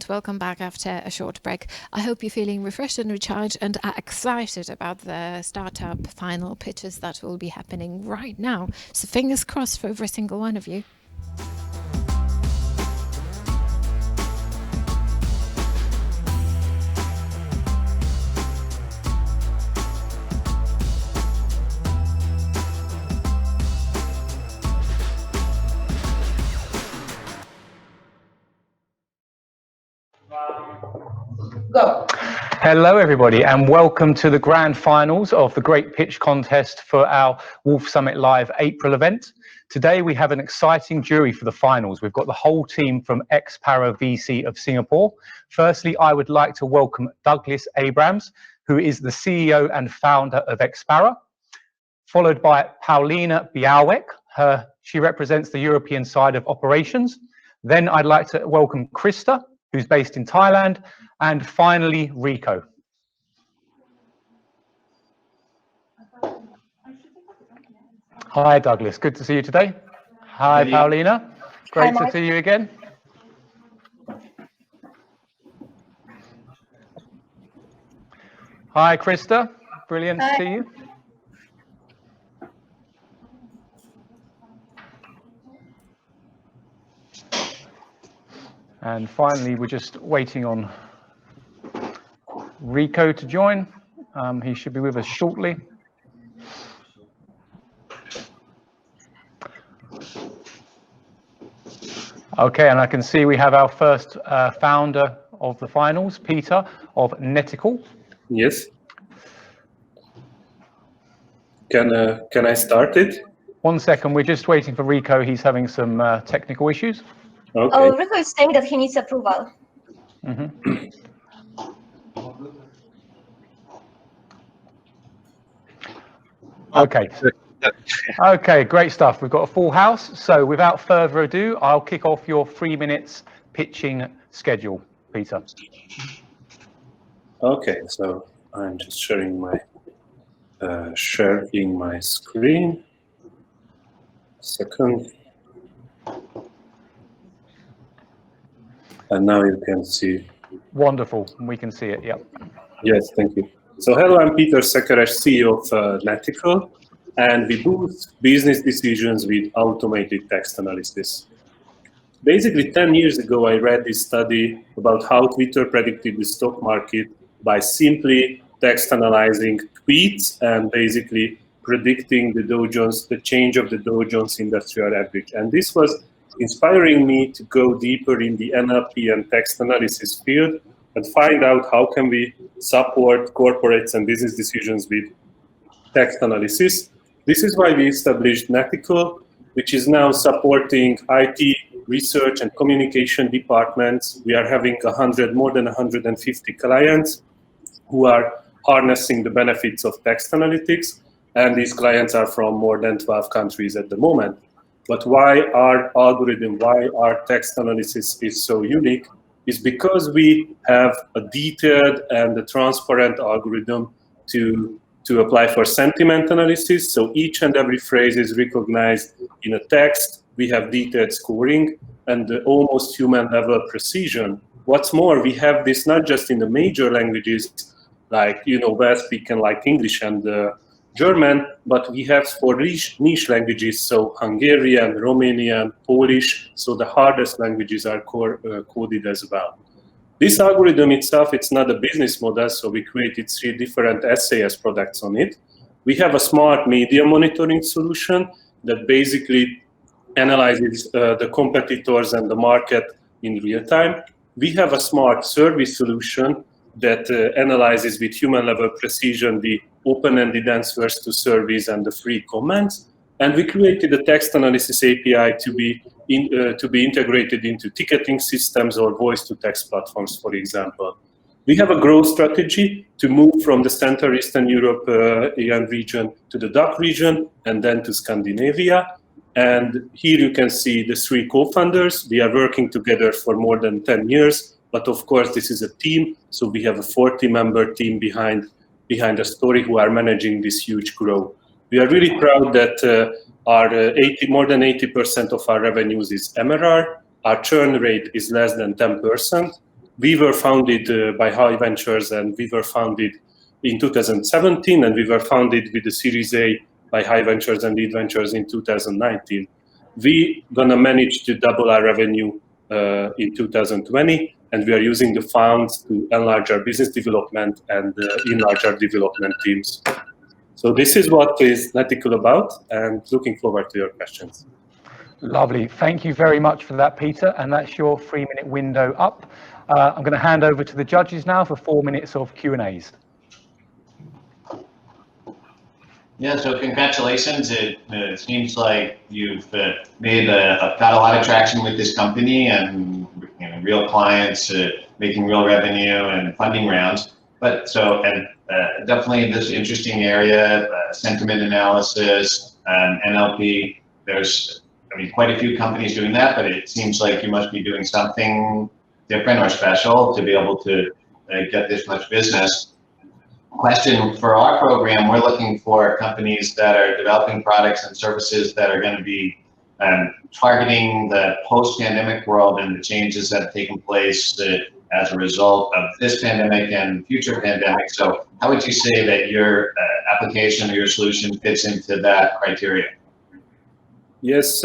Welcome back after a short break. I hope you're feeling refreshed and recharged and are excited about the startup final pitches that will be happening right now. So fingers crossed for every single one of you. Go. Hello, everybody, and welcome to the grand finals of the Great Pitch Contest for our Wolf Summit Live April event. Today, we have an exciting jury for the finals. We've got the whole team from Xpara VC of Singapore. Firstly, I would like to welcome Douglas Abrams, who is the CEO and founder of Xpara, followed by Paulina Białek. She represents the European side of operations. Then I'd like to welcome Krista, who's based in Thailand, and finally, Rico. Hi, Douglas. Good to see you today. Hi, Paulina. Great to see you again. Hi, Krista. Brilliant to see you. And finally, we're just waiting on Rico to join. He should be with us shortly. Okay, and I can see we have our first founder of the finals, Peter of Netical. Yes. Can I start it? 1 second, we're just waiting for Rico. He's having some technical issues. Okay. Oh, Rico is saying that he needs approval. Okay. Okay, great stuff. We've got a full house. So without further ado, I'll kick off your 3 minutes pitching schedule, Peter. Okay, so I'm just sharing my screen. Second. And now you can see. Wonderful. We can see it. Yep. Yes, thank you. So hello, I'm Peter Szekeres, CEO of Netical, and we boost business decisions with automated text analysis. Basically, 10 years ago, I read this study about how Twitter predicted the stock market by simply text analyzing tweets and basically predicting the change of the Dow Jones Industrial Average. And this was inspiring me to go deeper in the NLP and text analysis field and find out how can we support corporates and business decisions with text analysis. This is why we established Netical, which is now supporting IT, research and communication departments. We are having more than 150 clients who are harnessing the benefits of text analytics. And these clients are from more than 12 countries at the moment. But why our algorithm, why our text analysis is so unique is because we have a detailed and a transparent algorithm to apply for sentiment analysis. So each and every phrase is recognized in a text. We have detailed scoring and almost human level precision. What's more, we have this not just in the major languages, like, well-spoken like English and German, but we have for niche languages, so Hungarian, Romanian, Polish, so the hardest languages are coded as well. This algorithm itself, it's not a business model, so we created 3 different SAS products on it. We have a smart media monitoring solution that basically analyzes the competitors and the market in real time. We have a smart service solution that analyzes with human level precision the open-ended answers to surveys and the free comments. And we created a text analysis API to be integrated into ticketing systems or voice-to-text platforms, for example. We have a growth strategy to move from the Central Eastern European region to the DACH region and then to Scandinavia. And here you can see the 3 co-founders. We are working together for more than 10 years. But of course, this is a team. So we have a 40-member team behind the story who are managing this huge growth. We are really proud that more than 80% of our revenues is MRR. Our churn rate is less than 10%. we were founded by High Ventures, and we were founded in 2017, and we were founded with the Series A by High Ventures and Lead Ventures in 2019. We gonna manage to double our revenue in 2020, and we are using the funds to enlarge our business development and enlarge our development teams. So this is what is Netical about, and looking forward to your questions. Lovely. Thank you very much for that, Peter. And that's your 3-minute window up. I'm going to hand over to the judges now for 4 minutes of Q&As. Yeah, so congratulations. It seems like you've got a lot of traction with this company, and real clients making real revenue and funding rounds. But definitely this interesting area, sentiment analysis, NLP. There's quite a few companies doing that, but it seems like you must be doing something different or special to be able to get this much business. Question for our program, we're looking for companies that are developing products and services that are going to be targeting the post-pandemic world and the changes that have taken place as a result of this pandemic and future pandemics. So how would you say that your application or your solution fits into that criteria? Yes,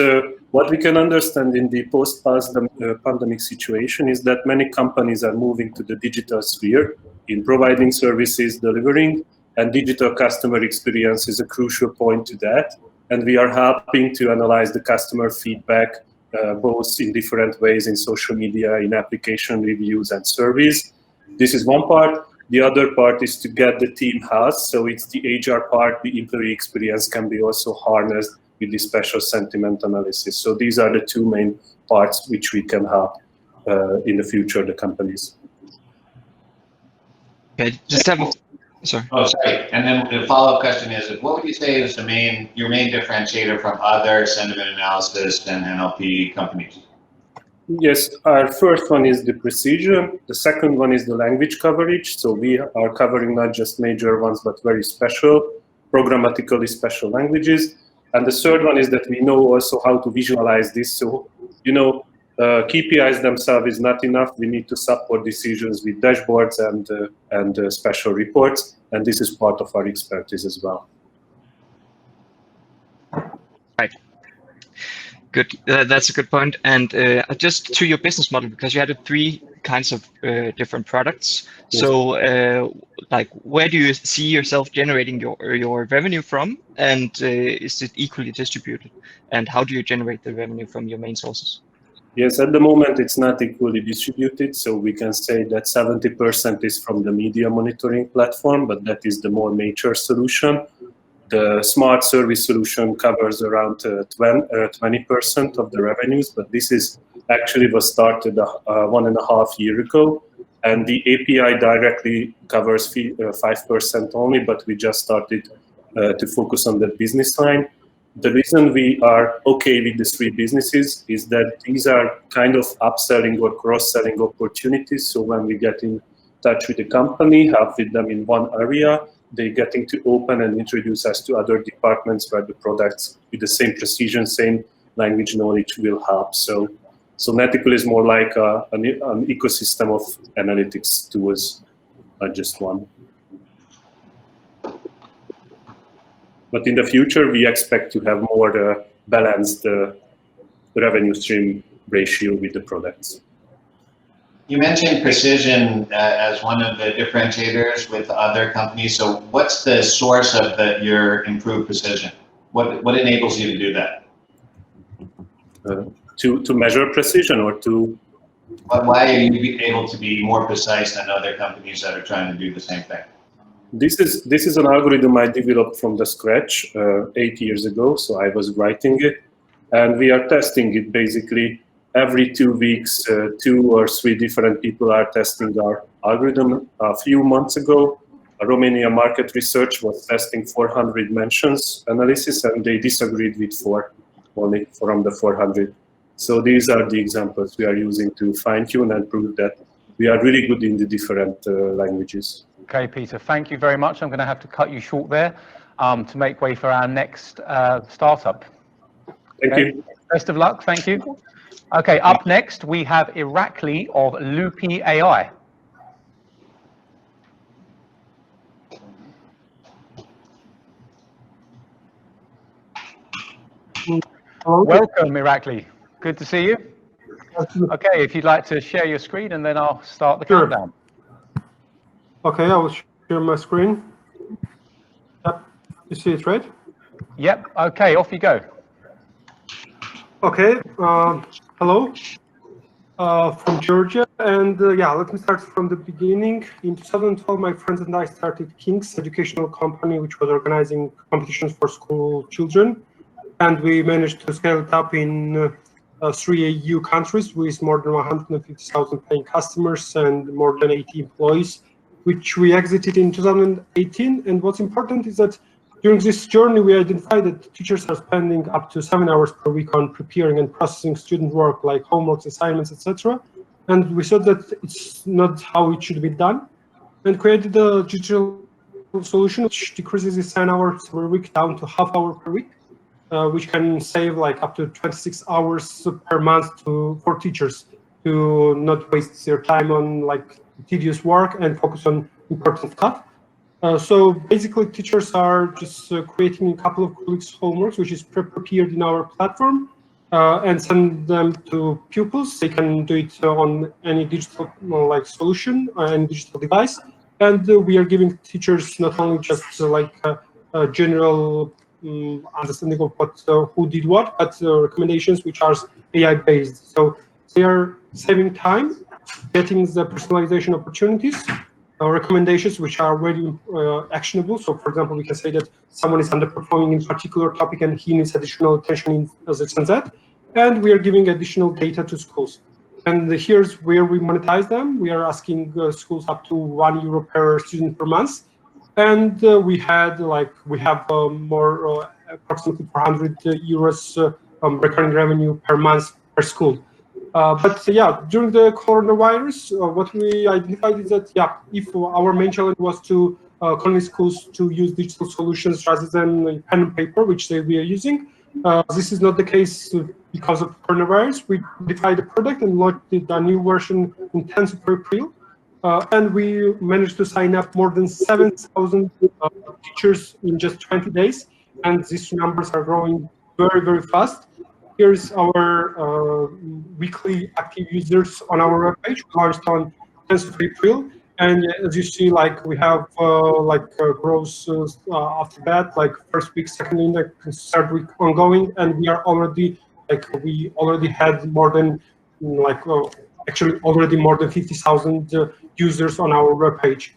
what we can understand in the post-pandemic situation is that many companies are moving to the digital sphere in providing services, delivering, and digital customer experience is a crucial point to that. And we are helping to analyze the customer feedback, both in different ways in social media, in application reviews and surveys. This is one part. The other part is to get the team health. So it's the HR part, the employee experience can be also harnessed with the special sentiment analysis. So these are the two main parts which we can help in the future, the companies. Okay, just have sorry. Oh, sorry. And then the follow-up question is, what would you say is your main differentiator from other sentiment analysis and NLP companies? Yes, our first one is the precision. The second one is the language coverage. So we are covering not just major ones, but very special, programmatically special languages. And the third one is that we know also how to visualize this. So, KPIs themselves is not enough. We need to support decisions with dashboards and special reports. And this is part of our expertise as well. Right. Good. That's a good point. And just to your business model, because you had 3 kinds of different products. Yes. So, where do you see yourself generating your revenue from? And is it equally distributed? And how do you generate the revenue from your main sources? Yes, at the moment it's not equally distributed. So we can say that 70% is from the media monitoring platform, but that is the more mature solution. The smart service solution covers around 20% of the revenues, but this is actually was started 1.5 years ago. And the API directly covers 5% only, but we just started to focus on that business line. The reason we are okay with the 3 businesses is that these are kind of upselling or cross-selling opportunities. So when we get in touch with the company, help with them in one area, they're getting to open and introduce us to other departments where the products with the same precision, same language knowledge will help. So Netical is more like an ecosystem of analytics tools, not just one. But in the future, we expect to have more balanced revenue stream ratio with the products. You mentioned precision as one of the differentiators with other companies. So what's the source of your improved precision? What enables you to do that? To measure precision or to? Why are you able to be more precise than other companies that are trying to do the same thing? This is an algorithm I developed from the scratch 8 years ago. So I was writing it, and we are testing it basically every 2 weeks. 2 or 3 different people are testing our algorithm. A few months ago, Romania Market Research was testing 400 mentions analysis, and they disagreed with 4 only from the 400. So these are the examples we are using to fine-tune and prove that we are really good in the different languages. Okay, Peter, thank you very much. I'm going to have to cut you short there to make way for our next startup. Thank you. Best of luck. Thank you. Okay, up next we have Irakli of Loopy AI. Hello. Welcome, Irakli. Good to see you. Okay, if you'd like to share your screen, and then I'll start the countdown. Okay, I will share my screen. Yep, you see it, right? Yep. Okay, off you go. Okay. Hello. From Georgia, and yeah, let me start from the beginning. In 2012, my friends and I started King's educational company, which was organizing competitions for school children, and we managed to scale it up in 3 EU countries with more than 150,000 paying customers and more than 80 employees, which we exited in 2018. And what's important is that during this journey, we identified that teachers are spending up to 7 hours per week on preparing and processing student work like homeworks, assignments, etc. And we thought that it's not how it should be done, and created a digital solution which decreases the 10 hours per week down to half hour per week, which can save like up to 26 hours per month for teachers to not waste their time on like tedious work and focus on important stuff. So basically, teachers are just creating a couple of colleagues' homeworks, which is prepared in our platform, and send them to pupils. They can do it on any digital like solution, any digital device, and we are giving teachers not only just like a general understanding of what who did what, but recommendations which are AI based. So they are saving time, getting the personalization opportunities. Recommendations which are very actionable. So, for example, we can say that someone is underperforming in particular topic and he needs additional attention in this and that. And we are giving additional data to schools. And here's where we monetize them. We are asking schools up to €1 per student per month. And we have more approximately €400 recurring revenue per month per school. But yeah, during the coronavirus, what we identified is that if our main challenge was to convince schools to use digital solutions rather than pen and paper, which we are using, this is not the case because of coronavirus. We modified the product and launched a new version in 10th of April, and we managed to sign up more than 7,000 teachers in just 20 days, and these numbers are growing very, very fast. Here's our weekly active users on our webpage. We launched on 10th of April, and as you see, like we have growth after that, like first week, second week, third week ongoing, and we already had more than actually already more than 50,000 users on our webpage.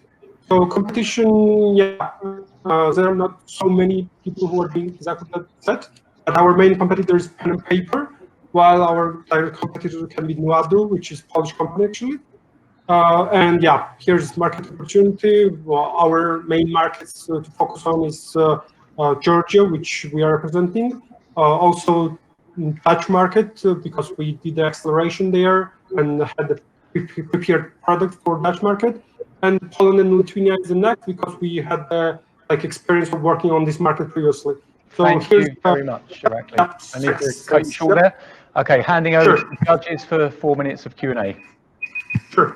So competition, there are not so many people who are doing exactly that. But our main competitor is pen and paper, while our direct competitor can be Nano, which is a Polish company actually. And here's market opportunity. Our main markets to focus on is Georgia, which we are representing. Also Dutch market, because we did the acceleration there and had a prepared product for Dutch market. And Poland and Lithuania is the next because we had experience of working on this market previously. So thank you very much, Irakli. I need to cut you short there. Okay, handing over to the judges for 4 minutes of Q&A. Sure.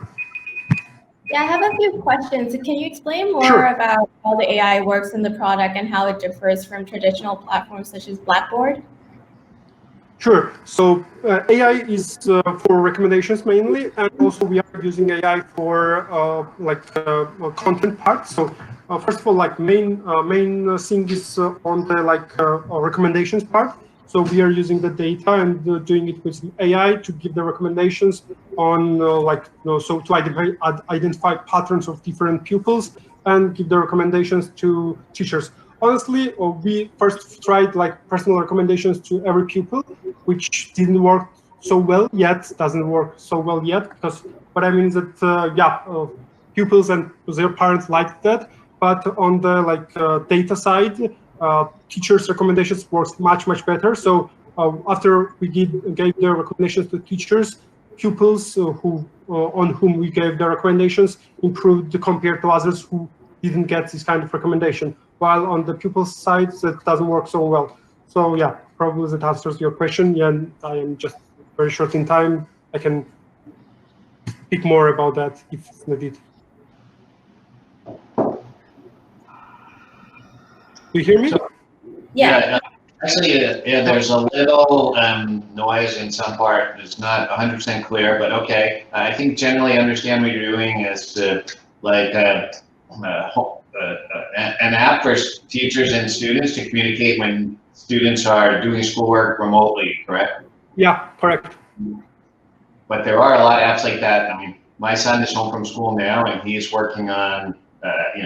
Yeah, I have a few questions. Can you explain more about how the AI works in the product and how it differs from traditional platforms such as Blackboard? Sure. So AI is for recommendations mainly, and also we are using AI for content part. So first of all, main thing is on the recommendations part. So we are using the data and doing it with AI to give the recommendations on so to identify patterns of different pupils and give the recommendations to teachers. Honestly, we first tried personal recommendations to every pupil, which didn't work so well yet, doesn't work so well yet, because what I mean is that pupils and their parents liked that, but on the data side, teachers' recommendations works much better. So after we gave the recommendations to teachers, pupils on whom we gave the recommendations improved compared to others who didn't get this kind of recommendation. While on the pupil side, that doesn't work so well. So probably that answers your question. Yeah, and I am just very short in time. I can speak more about that if it's needed. Do you hear me? Yeah. Actually, there's a little noise in some part. It's not 100% clear, but okay. I think generally understand what you're doing is like an app for teachers and students to communicate when students are doing schoolwork remotely, correct? Yeah, correct. But there are a lot of apps like that. I mean, my son is home from school now, and he's working on,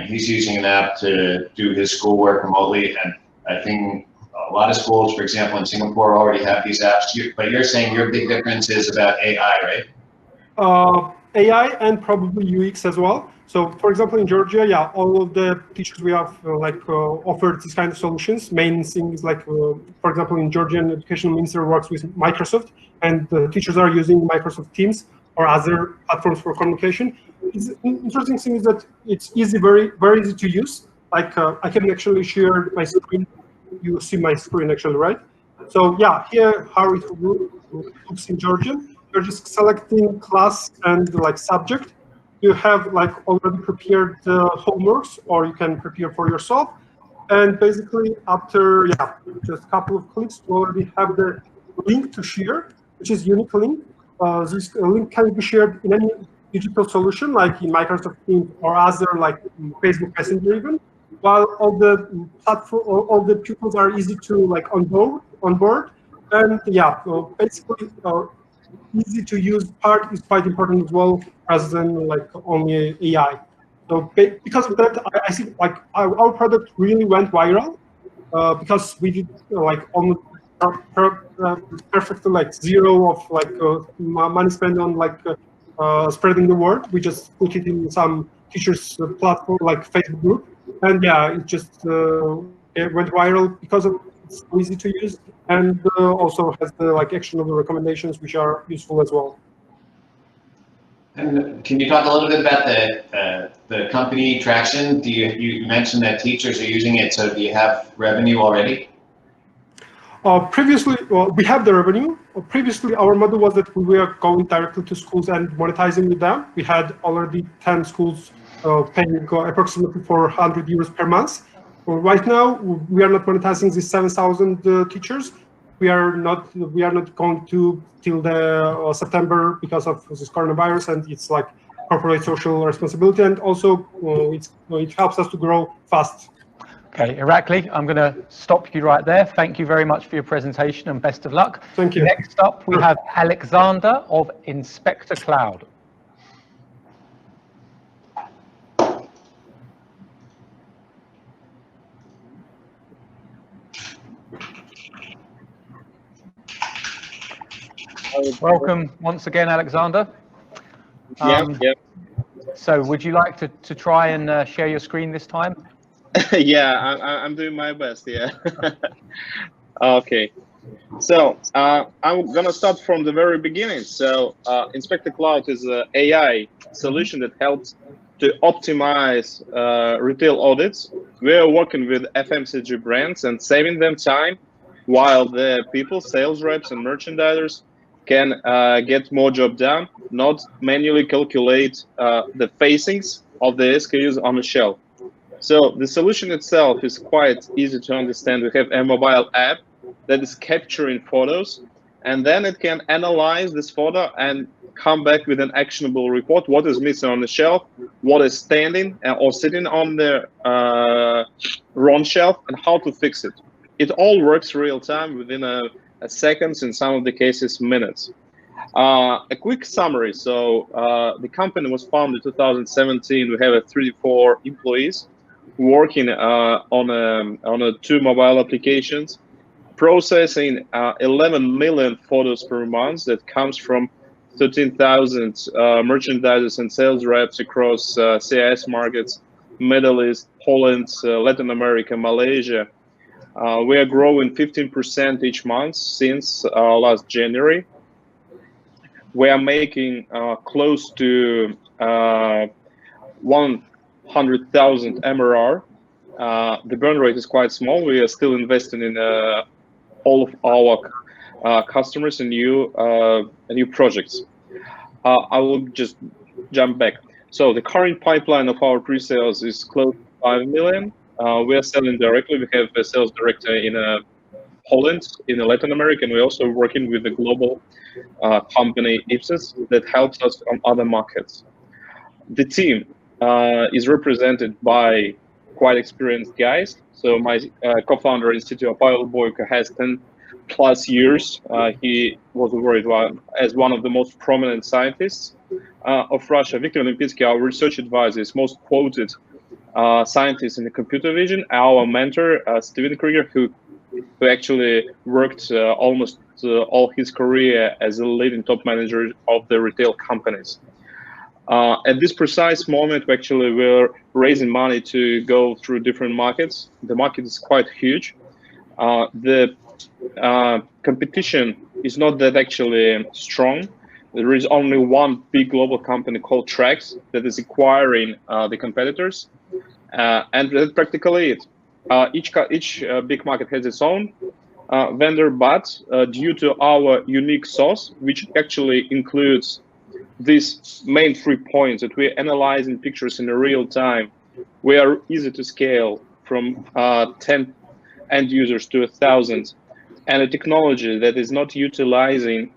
he's using an app to do his schoolwork remotely. And I think a lot of schools, for example, in Singapore, already have these apps. But you're saying your big difference is about AI, right? AI and probably UX as well. So, for example, in Georgia, yeah, all of the teachers we have offered these kind of solutions. Main things like, for example, in Georgian education minister works with Microsoft, and the teachers are using Microsoft Teams or other platforms for communication. It's interesting thing is that it's easy, very easy to use. Like I can actually share my screen. You see my screen actually, right? So yeah, here how it looks in Georgian. You're just selecting class and like subject. You have like already prepared homeworks, or you can prepare for yourself. And basically, after just a couple of clicks, you already have the link to share, which is unique link. This link can be shared in any digital solution, like in Microsoft Teams or other, like Facebook Messenger even. While all the platform, all the pupils are easy to like onboard, and basically easy to use part is quite important as well, rather than like only AI. So because of that, I see like our product really went viral because we did like almost perfect like zero of like money spent on like spreading the word. We just put it in some teachers platform like Facebook group, and yeah, it just it went viral because of it's easy to use, and also has the like actionable recommendations which are useful as well. And can you talk a little bit about the company traction? You mentioned that teachers are using it, so do you have revenue already? Previously, we have the revenue. Previously, our model was that we were going directly to schools and monetizing with them. We had already 10 schools paying approximately €400 per month. Right now, we are not monetizing these 7,000 teachers. We are not going to till the September because of this coronavirus, and it's like corporate social responsibility, and also it helps us to grow fast. Okay, Irakli, I'm going to stop you right there. Thank you very much for your presentation and best of luck. Thank you. Next up, we have Alexander of Inspector Cloud. Welcome once again, Alexander. Yeah. So would you like to try and share your screen this time? Yeah, I'm doing my best, yeah. Okay, so I'm gonna start from the very beginning. So Inspector Cloud is an AI solution that helps to optimize retail audits. We're working with FMCG brands and saving them time, while the people, sales reps and merchandisers can get more job done, not manually calculate the facings of the SKUs on the shelf. So the solution itself is quite easy to understand. We have a mobile app that is capturing photos, and then it can analyze this photo and come back with an actionable report, what is missing on the shelf, what is standing or sitting on the wrong shelf, and how to fix it. It all works real time within a seconds, in some of the cases, minutes. A quick summary. So the company was founded in 2017. We have 34 employees working on two mobile applications, processing 11 million photos per month. That comes from 13,000 merchandisers and sales reps across CIS markets, Middle East, Poland, Latin America, Malaysia. We are growing 15% each month since last January. We are making close to 100,000 MRR. The burn rate is quite small. We are still investing in all of our customers and new projects. I will just jump back. So the current pipeline of our pre-sales is close to 5 million. We are selling directly. We have a sales director in Poland, in Latin America, and we're also working with the global company Ipsos that helps us on other markets. The team is represented by quite experienced guys. So my co-founder and CTO, Pavel Boyko, has 10+ years. He was awarded as one of the most prominent scientists of Russia. Viktor Olimpitsky, our research advisor, is most quoted scientist in the computer vision. Our mentor, Steven Krieger, who actually worked almost all his career as a leading top manager of the retail companies. At this precise moment, we're raising money to go through different markets. The market is quite huge. The competition is not that actually strong. There is only one big global company called Trax that is acquiring the competitors, and that's practically it. Each big market has its own vendor, but due to our unique sauce, which actually includes these main 3 points that we're analyzing pictures in real time, we are easy to scale from 10 end users to 1,000, and a technology that is not utilizing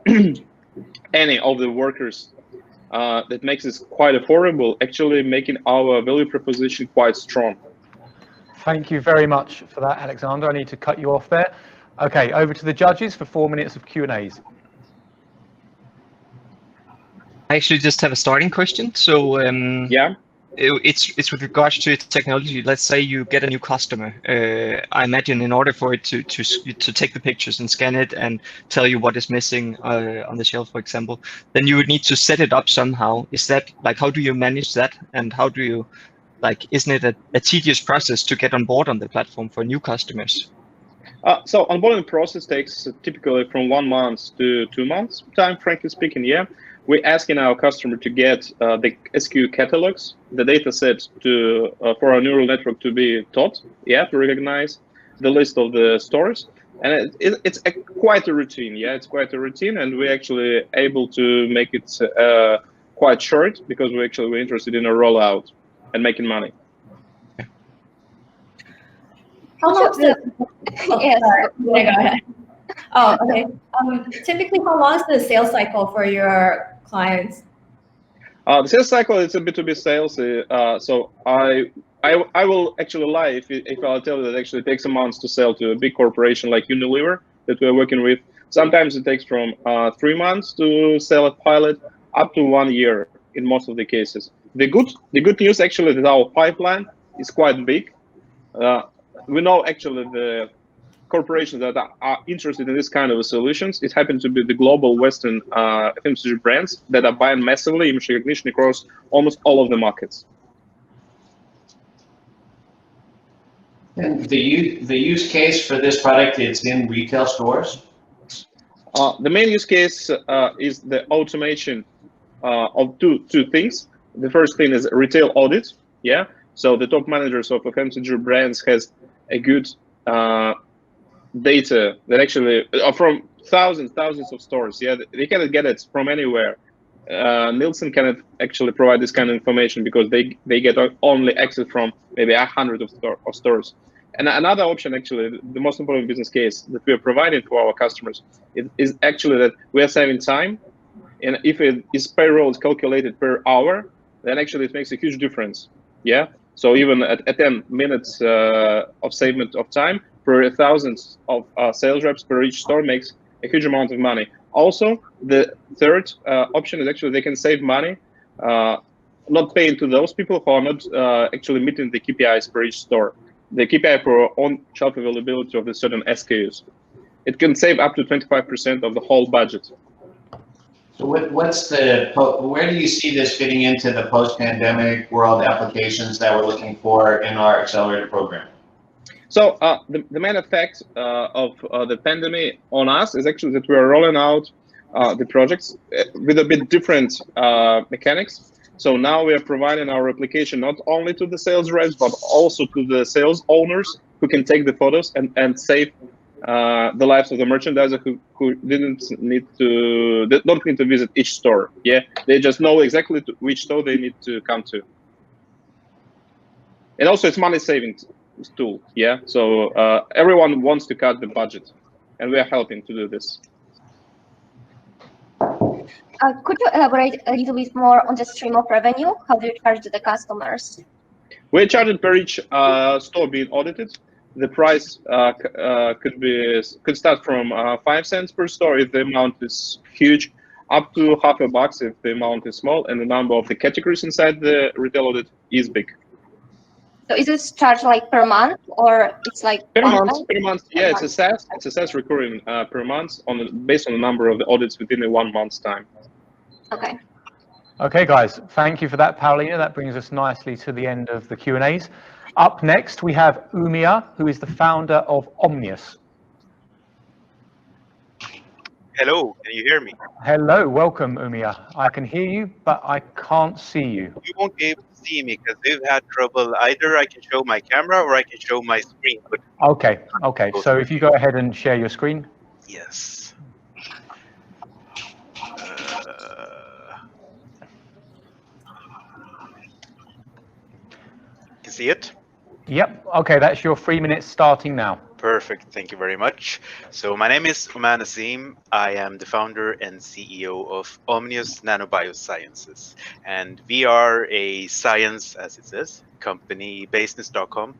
any of the workers that makes it quite affordable, actually making our value proposition quite strong. Thank you very much for that, Alexander. I need to cut you off there. Okay, over to the judges for 4 minutes of Q&As. I actually just have a starting question. So yeah, it's with regards to technology. Let's say you get a new customer. I imagine in order for it to take the pictures and scan it and tell you what is missing on the shelf, for example, then you would need to set it up somehow. Is that like, how do you manage that, and how do you, like, isn't it a tedious process to get on board on the platform for new customers? So onboarding process takes typically from 1 month to 2 months time, frankly speaking. Yeah, we're asking our customer to get the SKU catalogs, the data set for our neural network to be taught, yeah, to recognize the list of the stores. And it's quite a routine, yeah, it's quite a routine, and we're actually able to make it quite short because we're interested in a rollout and making money. How long is Yes. go ahead. Oh, okay. Typically, how long is the sales cycle for your clients? The sales cycle is a B2B sales. So I will actually lie if I'll tell you that actually it takes a month to sell to a big corporation like Unilever that we're working with. Sometimes it takes from 3 months to sell a pilot up to 1 year in most of the cases. The good news actually that our pipeline is quite big. We know actually the corporations that are interested in this kind of solutions. It happens to be the global Western FMCG brands that are buying massively image recognition across almost all of the markets. And the use case for this product is in retail stores? The main use case is the automation of two things. The first thing is retail audit. Yeah, so the top managers of FMCG brands has a good data that actually from thousands of stores. Yeah, they cannot get it from anywhere. Nielsen cannot actually provide this kind of information because they get only access from maybe 100 of stores. And another option, actually, the most important business case that we are providing to our customers is actually that we are saving time. And if payroll is calculated per hour, then actually it makes a huge difference. Yeah. So even at 10 minutes of savement of time per 1,000 of sales reps per each store makes a huge amount of money. Also, the third option is actually they can save money, not paying to those people who are not actually meeting the KPIs per each store. The KPI for on-shelf availability of the certain SKUs. It can save up to 25% of the whole budget. So where do you see this fitting into the post-pandemic world applications that we're looking for in our accelerator program? So the main effect of the pandemic on us is actually that we are rolling out the projects with a bit different mechanics. So now we are providing our application not only to the sales reps, but also to the sales owners who can take the photos and save the lives of the merchandiser who don't need to visit each store. Yeah, they just know exactly which store they need to come to. And also, it's money saving tool. Yeah, so everyone wants to cut the budget, and we are helping to do this. Could you elaborate a little bit more on the stream of revenue? How do you charge the customers? We're charging per each store being audited. The price could start from 5 cents per store if the amount is huge, up to $50 if the amount is small, and the number of the categories inside the retail audit is big. So is this charged like per month, or it's like per month? Per month, yeah, it's a SaaS. It's a SaaS recurring per month based on the number of the audits within a 1 month's time. Okay. Okay, guys, thank you for that, Paulina. That brings us nicely to the end of the Q&As. Up next, we have Umia, who is the founder of Omnious. Hello, can you hear me? Hello, welcome, Umia. I can hear you, but I can't see you. You won't be able to see me because we've had trouble. Either I can show my camera or I can show my screen. But Okay. So if you go ahead and share your screen. yes. Can see it? Yep. Okay, that's your 3 minutes starting now. Perfect. Thank you very much. So my name is Oman Azim. I am the founder and CEO of Omnious Nano Biosciences. And we are a science, as it says, company based in Stockholm.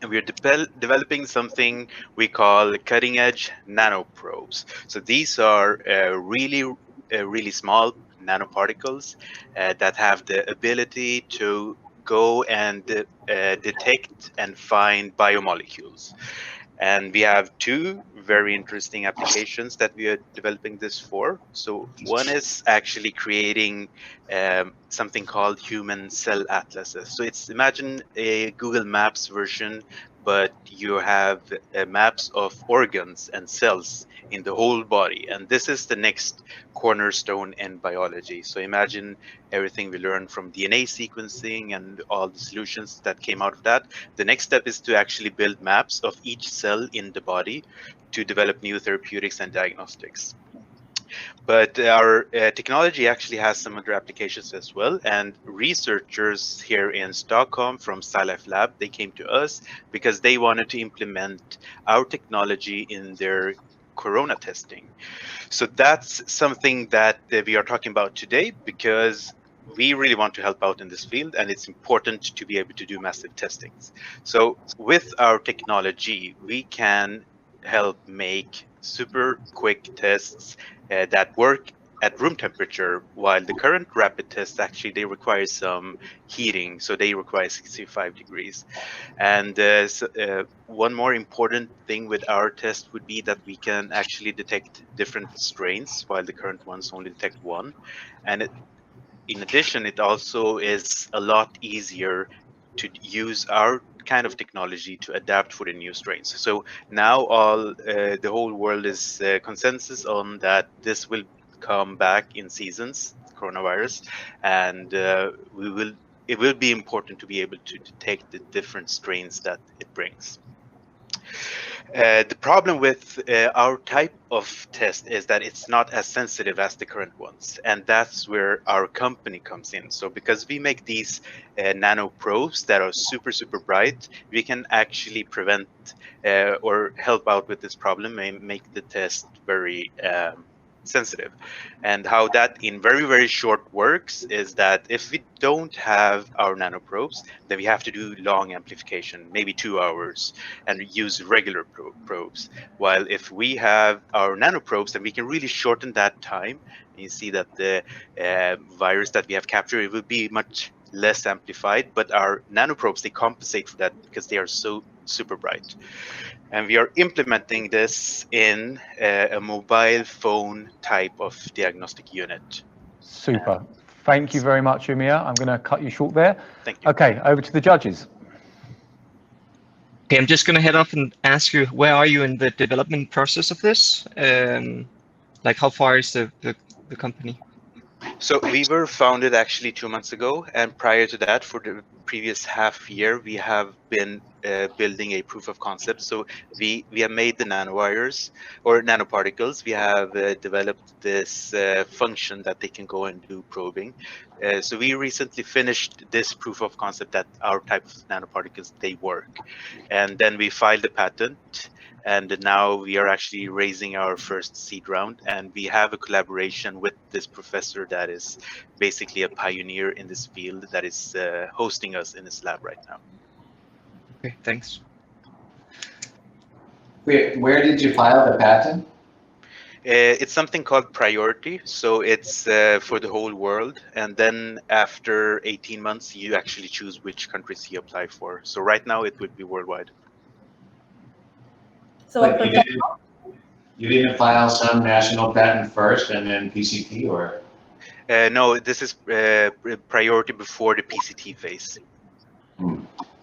And we're developing something we call cutting edge nanoprobes. So these are really small nanoparticles that have the ability to go and detect and find biomolecules. And we have two very interesting applications that we are developing this for. So one is actually creating something called human cell atlases. So it's, imagine a Google Maps version, but you have maps of organs and cells in the whole body. And this is the next cornerstone in biology. So imagine everything we learned from DNA sequencing and all the solutions that came out of that. The next step is to actually build maps of each cell in the body to develop new therapeutics and diagnostics. But our technology actually has some other applications as well. And researchers here in Stockholm from SciLife Lab, they came to us because they wanted to implement our technology in their corona testing. So that's something that we are talking about today, because we really want to help out in this field, and it's important to be able to do massive testings. So with our technology, we can help make super quick tests that work at room temperature, while the current rapid tests actually, they require some heating, so they require 65 degrees. And one more important thing with our test would be that we can actually detect different strains, while the current ones only detect one. And in addition, it also is a lot easier to use our kind of technology to adapt for the new strains. So now the whole world is consensus on that this will come back in seasons, coronavirus, and it will be important to be able to detect the different strains that it brings. The problem with our type of test is that it's not as sensitive as the current ones, and that's where our company comes in. So because we make these nano probes that are super bright, we can actually prevent or help out with this problem and make the test very sensitive. And how that in very short works is that if we don't have our nanoprobes, then we have to do long amplification, maybe 2 hours, and use regular probes. While if we have our nanoprobes, then we can really shorten that time. And you see that the virus that we have captured, it will be much less amplified, but our nanoprobes, they compensate for that because they are so super bright. And we are implementing this in a mobile phone type of diagnostic unit. Super. Thank you very much, Umia. I'm going to cut you short there. Thank you. Okay, over to the judges. Okay, I'm just going to head off and ask you, where are you in the development process of this? Like, how far is the company? So we were founded actually 2 months ago, and prior to that, for the previous half year, we have been building a proof of concept. So we have made the nanowires or nanoparticles. We have developed this function that they can go and do probing. So we recently finished this proof of concept that our type of nanoparticles, they work. And then we filed the patent. And now we are actually raising our first seed round, and we have a collaboration with this professor that is basically a pioneer in this field that is hosting us in his lab right now. Okay, thanks. Where did you file the patent? It's something called priority, so it's for the whole world, and then after 18 months you actually choose which countries you apply for. So right now it would be worldwide. So But you didn't file some national patent first and then PCT, or? No, this is priority before the PCT phase.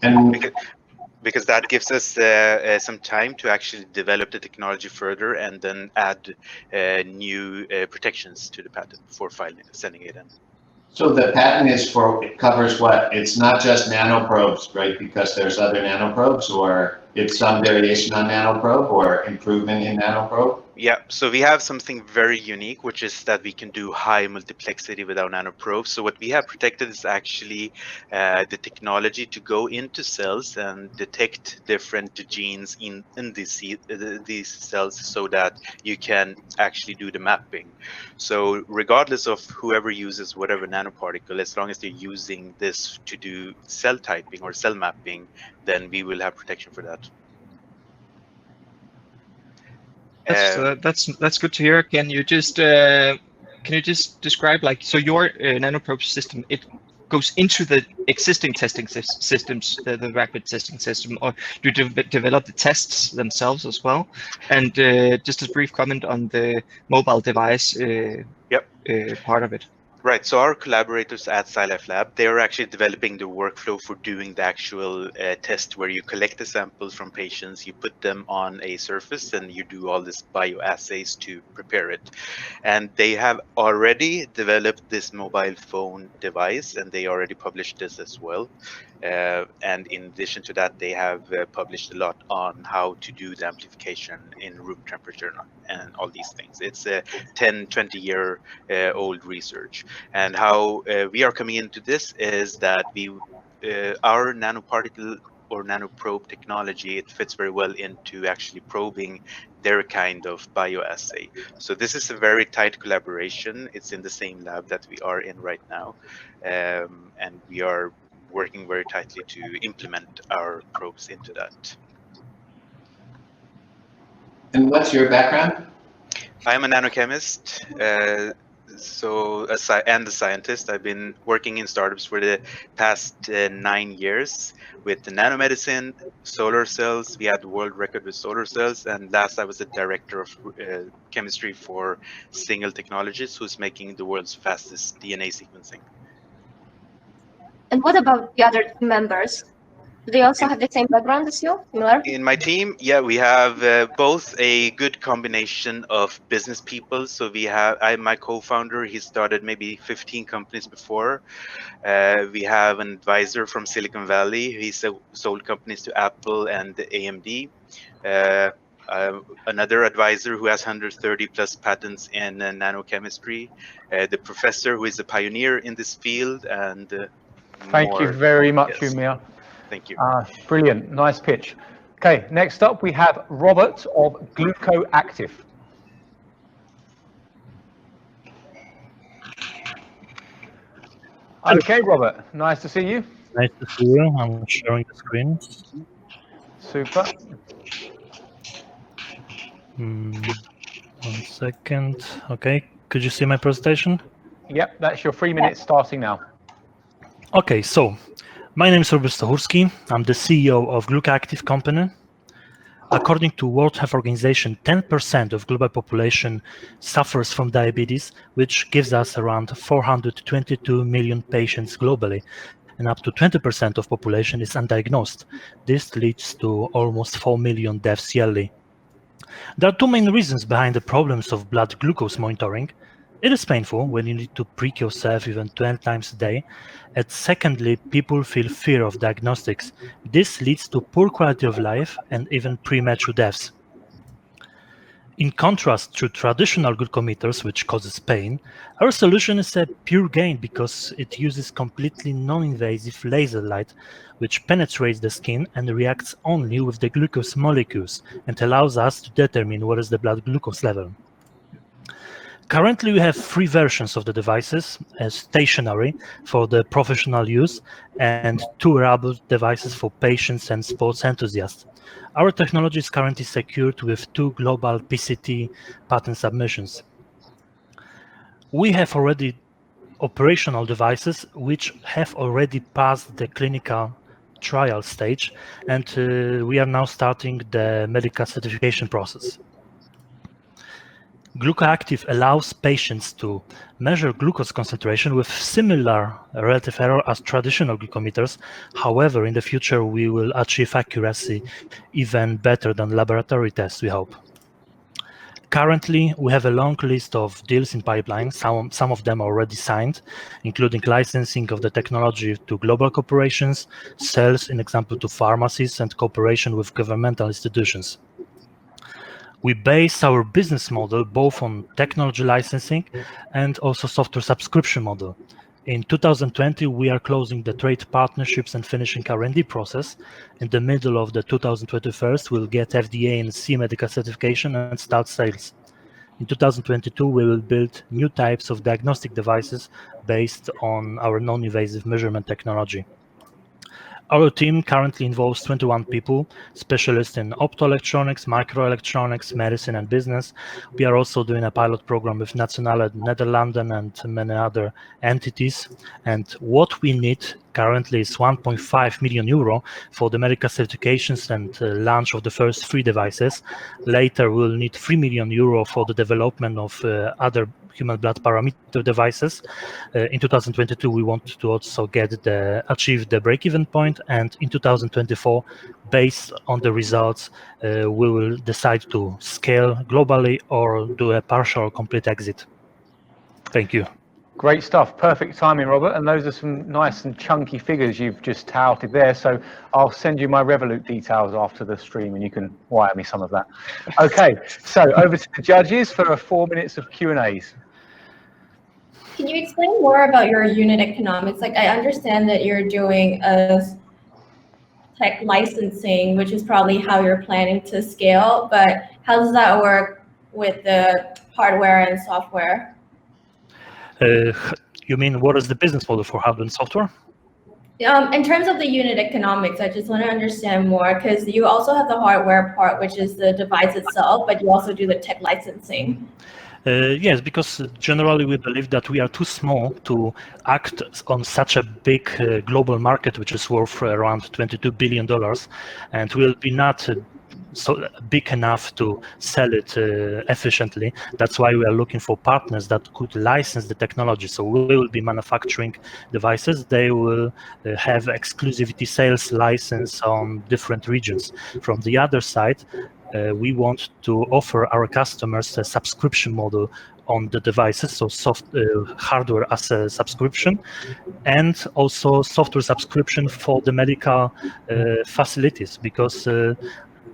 And because that gives us some time to actually develop the technology further and then add new protections to the patent before sending it in. so the patent is for, it covers what? It's not just nanoprobes, right? Because there's other nanoprobes, or it's some variation on nanoprobe or improvement in nanoprobe? Yeah, so we have something very unique, which is that we can do high multiplexity with our nanoprobes. So what we have protected is actually the technology to go into cells and detect different genes in these cells so that you can actually do the mapping. So regardless of whoever uses whatever nanoparticle, as long as they're using this to do cell typing or cell mapping, then we will have protection for that. That's good to hear. Can you just describe, like, so your nanoprobe system, it goes into the existing testing systems, the rapid testing system, or do you develop the tests themselves as well? And just a brief comment on the mobile device part of it. Right, so our collaborators at SciLife Lab, they are actually developing the workflow for doing the actual test where you collect the samples from patients, you put them on a surface, and you do all this bioassays to prepare it. And they have already developed this mobile phone device, and they already published this as well. And in addition to that, they have published a lot on how to do the amplification in room temperature and all these things. It's a 10, 20-year old research. And how we are coming into this is that our nanoparticle or nanoprobe technology, it fits very well into actually probing their kind of bioassay. So this is a very tight collaboration. It's in the same lab that we are in right now. And we are working very tightly to implement our probes into that. And what's your background? I'm a nanochemist, and a scientist. I've been working in startups for the past 9 years with the nanomedicine, solar cells. We had the world record with solar cells, and last I was the director of chemistry for Single Technologies, who's making the world's fastest DNA sequencing. And what about the other team members? Do they also have the same background as you? Similar? In my team, yeah, we have both a good combination of business people. So my co-founder, he started maybe 15 companies before. We have an advisor from Silicon Valley. He sold companies to Apple and AMD. Another advisor who has 130 plus patents in nanochemistry. The professor who is a pioneer in this field, and Thank you very much, yes. Umia. Thank you. Brilliant, nice pitch. Okay, next up we have Robert of GlucoActive. Okay, Robert, nice to see you. Nice to see you. I'm sharing the screen. Super. 1 second. Okay, could you see my presentation? Yep, that's your 3 minutes starting now. Okay, so my name is Robert Stachurski. I'm the CEO of GlucoActive company. According to World Health Organization, 10% of global population suffers from diabetes, which gives us around 422 million patients globally, and up to 20% of population is undiagnosed. This leads to almost 4 million deaths yearly. There are two main reasons behind the problems of blood glucose monitoring. It is painful when you need to prick yourself even 20 times a day. And secondly, people feel fear of diagnostics. This leads to poor quality of life and even premature deaths. In contrast to traditional glucometers, which causes pain, our solution is a pure gain because it uses completely non-invasive laser light, which penetrates the skin and reacts only with the glucose molecules and allows us to determine what is the blood glucose level. Currently, we have 3 versions of the devices, stationary for the professional use and 2 wearable devices for patients and sports enthusiasts. Our technology is currently secured with 2 global PCT patent submissions. We have already operational devices which have already passed the clinical trial stage, and we are now starting the medical certification process. GlucoActive allows patients to measure glucose concentration with similar relative error as traditional glucometers. However, in the future, we will achieve accuracy even better than laboratory tests, we hope. Currently, we have a long list of deals in pipeline, some of them already signed, including licensing of the technology to global corporations, sales, in example, to pharmacies, and cooperation with governmental institutions. We base our business model both on technology licensing and also software subscription model. In 2020, we are closing the trade partnerships and finishing R&D process. In the middle of the 2021, we'll get FDA and CE medical certification and start sales. In 2022, we will build new types of diagnostic devices based on our non-invasive measurement technology. Our team currently involves 21 people, specialists in optoelectronics, microelectronics, medicine, and business. We are also doing a pilot program with Nationale Nederlanden and many other entities. And what we need currently is 1.5 million euro for the medical certifications and launch of the first 3 devices. Later, we'll need 3 million euro for the development of other human blood parameter devices. In 2022, we want to also achieve the break-even point, and in 2024, based on the results, we will decide to scale globally or do a partial or complete exit. Thank you. Great stuff. Perfect timing, Robert. And those are some nice and chunky figures you've just touted there. So I'll send you my Revolut details after the stream and you can wire me some of that. Okay, so over to the judges for 4 minutes of Q&As. Can you explain more about your unit economics? Like, I understand that you're doing a tech licensing, which is probably how you're planning to scale, but how does that work with the hardware and software? You mean what is the business model for hardware and software? In terms of the unit economics, I just want to understand more because you also have the hardware part, which is the device itself, but you also do the tech licensing. Yes, because generally we believe that we are too small to act on such a big global market, which is worth around $22 billion, and will be not so big enough to sell it efficiently. That's why we are looking for partners that could license the technology. So we will be manufacturing devices. They will have exclusivity sales license on different regions. From the other side, we want to offer our customers a subscription model on the devices, so hardware as a subscription, and also software subscription for the medical facilities, because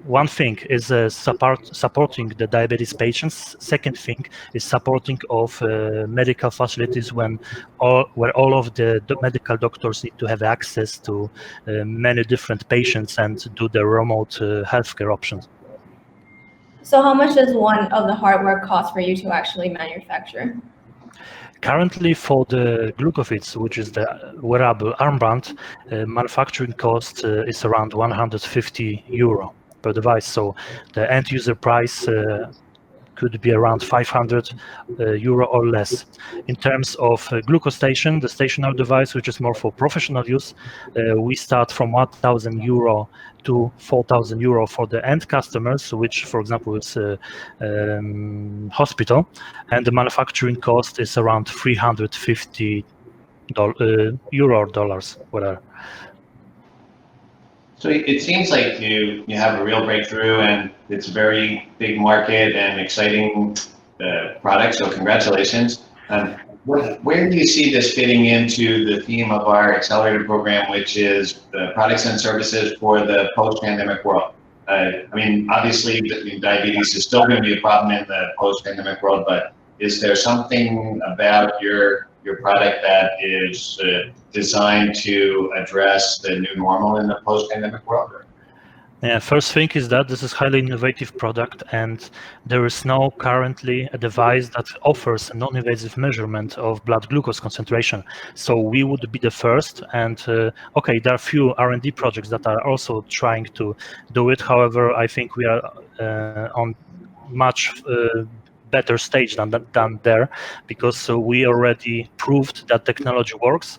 one thing is supporting the diabetes patients. Second thing is supporting of medical facilities where all of the medical doctors need to have access to many different patients and do the remote healthcare options. So how much does one of the hardware cost for you to actually manufacture? Currently, for the GlucoFits, which is the wearable armband, manufacturing cost is around 150 euro per device. So the end user price could be around 500 euro or less. In terms of glucose station, the stationary device, which is more for professional use, we start from 1,000 euro to 4,000 euro for the end customers, which, for example, is a hospital, and the manufacturing cost is around 350 euro or dollars, whatever. So it seems like you have a real breakthrough, and it's a very big market and exciting product. So congratulations. Where do you see this fitting into the theme of our accelerator program, which is the products and services for the post-pandemic world? I mean, obviously, diabetes is still going to be a problem in the post-pandemic world, but is there something about your product that is designed to address the new normal in the post-pandemic world? Yeah, first thing is that this is highly innovative product, and there is now currently a device that offers a non-invasive measurement of blood glucose concentration. So we would be the first, and okay, there are a few R&D projects that are also trying to do it. However, I think we are on much better stage than there, because we already proved that technology works.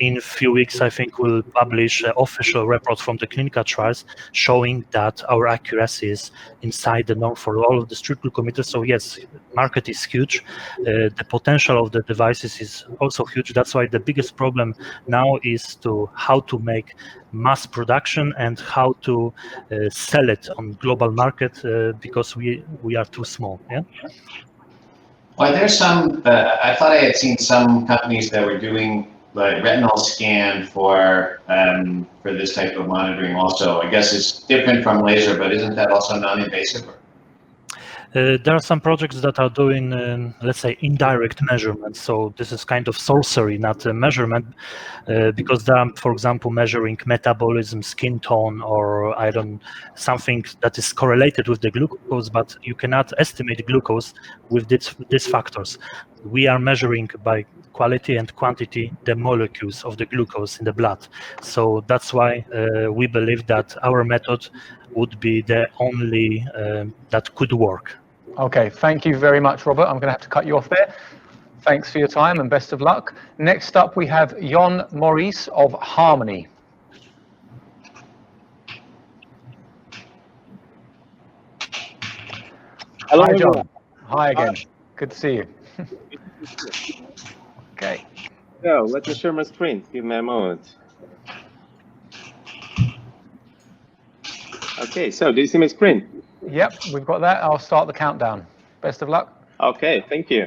In a few weeks, I think we'll publish an official report from the clinical trials showing that our accuracy is inside the norm for all of the strict glucometers. So yes, market is huge. The potential of the devices is also huge. That's why the biggest problem now is how to make mass production and how to sell it on global market, because we are too small. Yeah. Well, there's some. I thought I had seen some companies that were doing like retinal scan for this type of monitoring. Also, I guess it's different from laser, but isn't that also non-invasive? There are some projects that are doing, let's say, indirect measurements. So this is kind of sorcery, not a measurement, because they are, for example, measuring metabolism, skin tone, or something that is correlated with the glucose, but you cannot estimate glucose with these factors. We are measuring by quality and quantity the molecules of the glucose in the blood. So that's why we believe that our method would be the only that could work. Okay, thank you very much, Robert. I'm going to have to cut you off there. Thanks for your time and best of luck. Next up, we have Jon Maurice of Harmony. Hello, hi, John. everyone. Hi again. Good to see you. Okay. So let me share my screen. Give me a moment. Okay, so do you see my screen? Yep, we've got that. I'll start the countdown. Best of luck. Okay, thank you.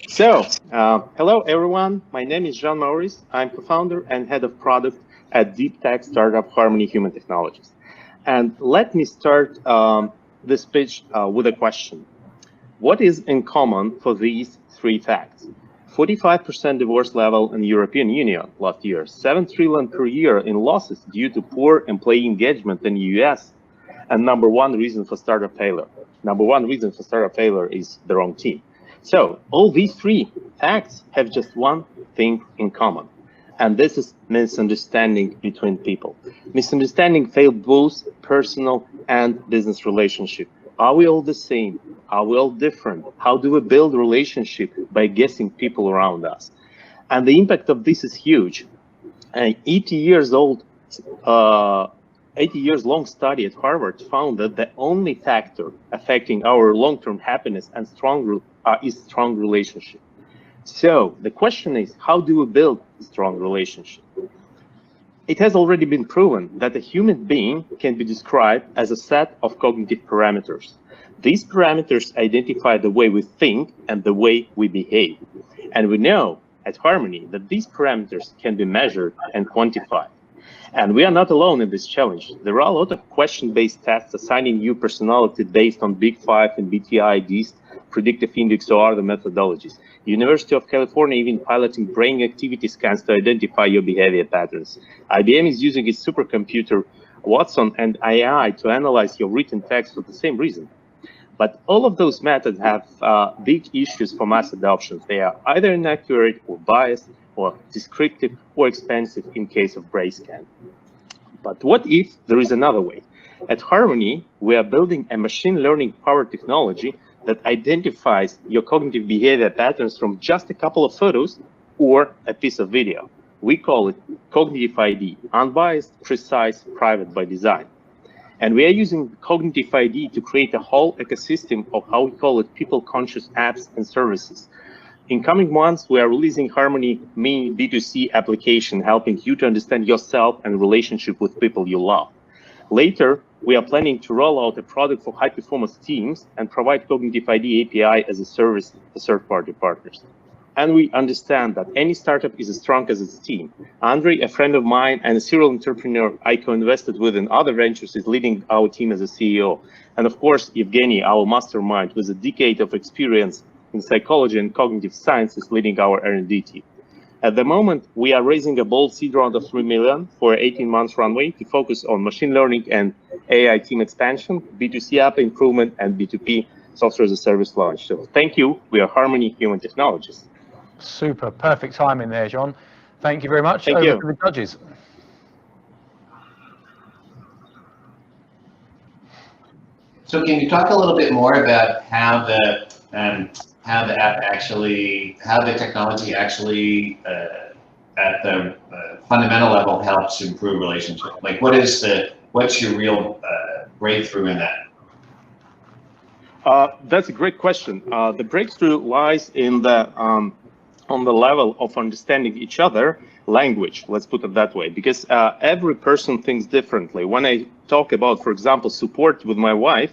So, hello everyone. My name is Jon Maurice. I'm co-founder and head of product at deep tech startup Harmony Human Technologies. And let me start this pitch with a question. What is in common for these three facts? 45% divorce level in the European Union last year, 7 trillion per year in losses due to poor employee engagement in the US, and number one reason for startup failure. Number one reason for startup failure is the wrong team. So all these three facts have just one thing in common, and this is misunderstanding between people. Misunderstanding fail both personal and business relationship. Are we all the same? Are we all different? How do we build relationship? By guessing people around us. And the impact of this is huge. An 80 years long study at Harvard found that the only factor affecting our long-term happiness and is strong relationship. So the question is, how do we build a strong relationship? It has already been proven that a human being can be described as a set of cognitive parameters. These parameters identify the way we think and the way we behave. And we know at Harmony that these parameters can be measured and quantified. And we are not alone in this challenge. There are a lot of question-based tests assigning you personality based on Big Five and BTI IDs, predictive index, or other methodologies. University of California even piloting brain activity scans to identify your behavior patterns. IBM is using its supercomputer Watson and AI to analyze your written text for the same reason. But all of those methods have big issues for mass adoption. They are either inaccurate or biased or descriptive or expensive in case of brain scan. But what if there is another way? At Harmony, we are building a machine learning powered technology that identifies your cognitive behavior patterns from just a couple of photos or a piece of video. We call it Cognitive ID, unbiased, precise, private by design. And we are using Cognitive ID to create a whole ecosystem of how we call it people-conscious apps and services. In coming months, we are releasing Harmony Mini B2C application, helping you to understand yourself and relationship with people you love. Later, we are planning to roll out a product for high-performance teams and provide Cognitive ID API as a service to third-party partners. And we understand that any startup is as strong as its team. Andre, a friend of mine and a serial entrepreneur I co-invested with in other ventures, is leading our team as a CEO. And of course, Evgeny, our mastermind with a decade of experience in psychology and cognitive science, is leading our R&D team. At the moment, we are raising a bold seed round of $3 million for 18 months runway to focus on machine learning and AI team expansion, B2C app improvement, and B2P software as a service launch. So thank you. We are Harmony Human Technologies. Super, perfect timing there, John. Thank you very much. Thank Over you. to the judges. So can you talk a little bit more about how the app actually, how the technology actually at the fundamental level helps improve relationships? Like what's your real breakthrough in that? That's a great question. The breakthrough lies in the on the level of understanding each other, language, let's put it that way, because every person thinks differently. When I talk about, for example, support with my wife,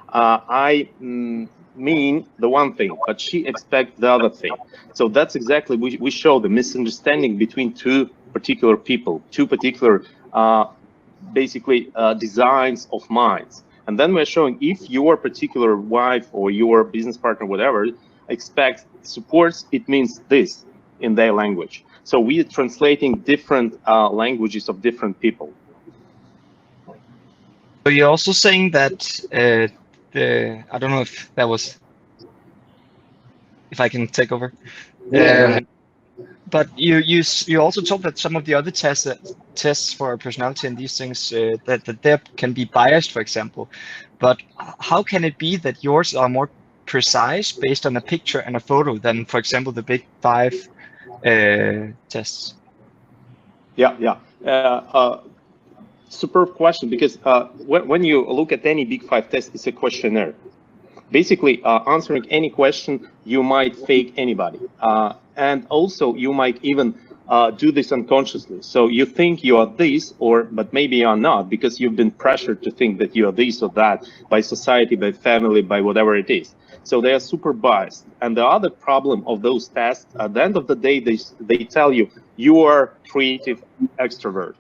I mean the one thing, but she expects the other thing. So that's exactly, we show the misunderstanding between two particular people, two particular basically designs of minds. And then we're showing if your particular wife or your business partner, whatever, expects supports, it means this in their language. So we are translating different languages of different people. So you're also saying that I don't know if that was, if I can take over. But you also told that some of the other tests for personality and these things that they can be biased, for example. But how can it be that yours are more precise based on a picture and a photo than, for example, the big 5 tests? Yeah. Superb question, because when you look at any big 5 test, it's a questionnaire. Basically, answering any question, you might fake anybody. And also, you might even do this unconsciously. So you think you are this, but maybe you are not, because you've been pressured to think that you are this or that by society, by family, by whatever it is. So they are super biased. And the other problem of those tests, at the end of the day, they tell you, you are creative extrovert.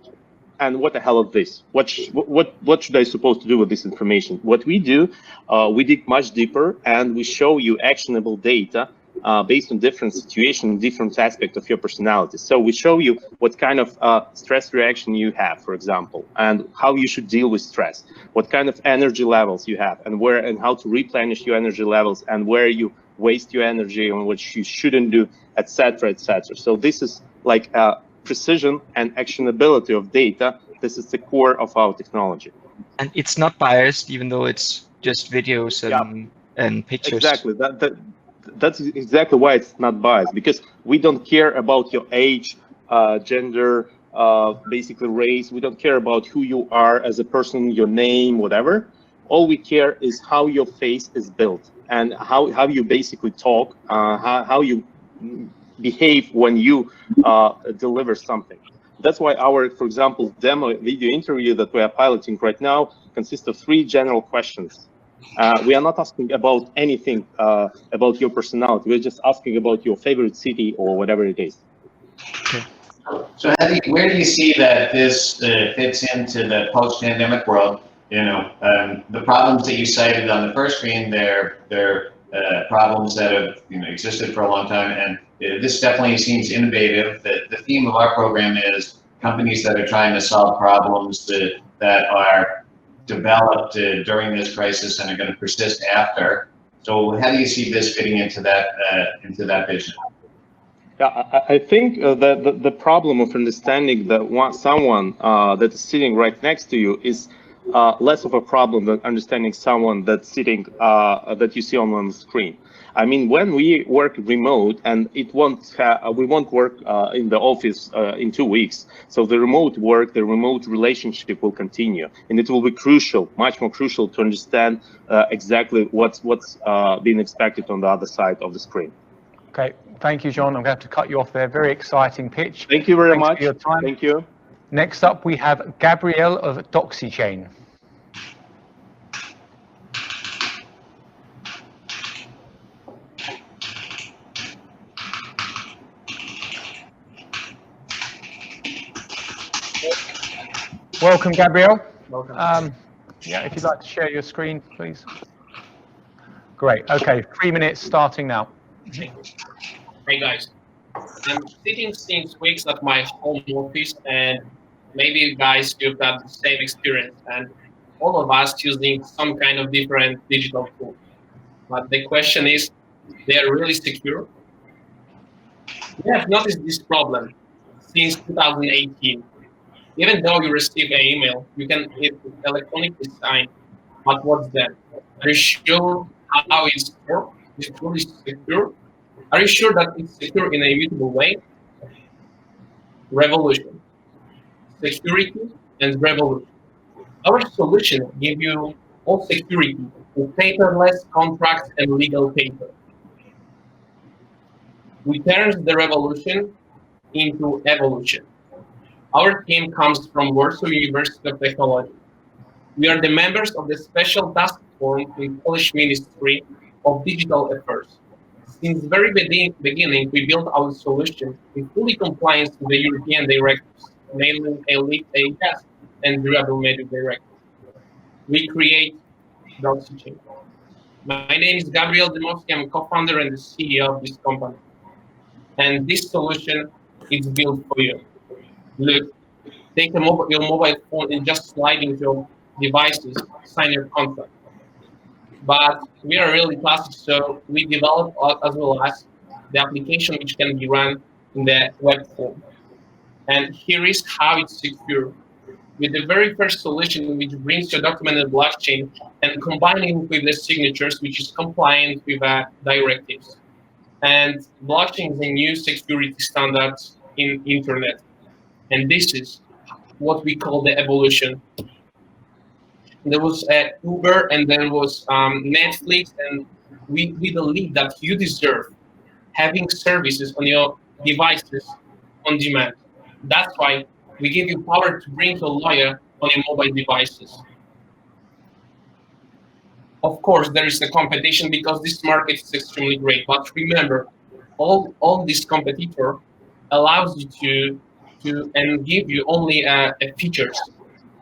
And what the hell is this? What should I supposed to do with this information? What we do, we dig much deeper and we show you actionable data based on different situations, different aspects of your personality. So we show you what kind of stress reaction you have, for example, and how you should deal with stress, what kind of energy levels you have, and where and how to replenish your energy levels, and where you waste your energy on what you shouldn't do, etc., etc. So this is like precision and actionability of data. This is the core of our technology. And it's not biased, even though it's just videos and pictures. Exactly. That's exactly why it's not biased, because we don't care about your age, gender, basically race. We don't care about who you are as a person, your name, whatever. All we care is how your face is built and how you basically talk, how you behave when you deliver something. That's why our, for example, demo video interview that we are piloting right now consists of 3 general questions. We are not asking about anything about your personality. We're just asking about your favorite city or whatever it is. Okay. So where do you see that this fits into the post-pandemic world? You know, the problems that you cited on the first screen, they're problems that have existed for a long time, and this definitely seems innovative. The theme of our program is companies that are trying to solve problems that are developed during this crisis and are going to persist after. So how do you see this fitting into that vision? Yeah, I think that the problem of understanding that someone that is sitting right next to you is less of a problem than understanding someone that's sitting that you see on the screen. I mean, when we work remote, and we won't work in the office in 2 weeks. So the remote work, the remote relationship will continue, and it will be crucial, much more crucial, to understand exactly what's being expected on the other side of the screen. Okay, thank you, John. I'm going to have to cut you off there. Very exciting pitch. Thank you very much. For your time. Thank you. Next up, we have Gabrielle of DoxyChain. Welcome, Gabriel. Welcome. Yeah, if you'd like to share your screen, please. Great. Okay, 3 minutes starting now. Hey guys, I'm sitting since weeks at my home office, and maybe you guys you've got the same experience, and all of us using some kind of different digital tool. But the question is, they are really secure? We have noticed this problem since 2018. Even though you receive an email, you can electronically sign. But what's that? Are you sure how it's secure? Is it truly secure? Are you sure that it's secure in a immutable way? Revolution, security, and revolution. Our solution gives you all security with paperless contracts and legal paper. We turn the revolution into evolution. Our team comes from Warsaw University of Technology. We are the members of the special task force in Polish Ministry of Digital Affairs. Since the very beginning, we built our solution in fully compliance with the European directives, namely a gas and durable media directive. We create Doxygen. My name is Gabriel Dymowski. I'm co-founder and the CEO of this company. And this solution is built for you. Look, take your mobile phone and just slide into your devices, sign your contract. But we are really fast, so we develop as well as the application which can be run in the web form. And here is how it's secure. With the very first solution, which brings your document in blockchain and combining with the signatures, which is compliant with directives. And blockchain is a new security standard in internet. And this is what we call the evolution. There was Uber, and there was Netflix, and we believe that you deserve having services on your devices on demand. That's why we give you power to bring to a lawyer on your mobile devices. Of course, there is a competition because this market is extremely great. But remember, all this competitor allows you to and give you only features,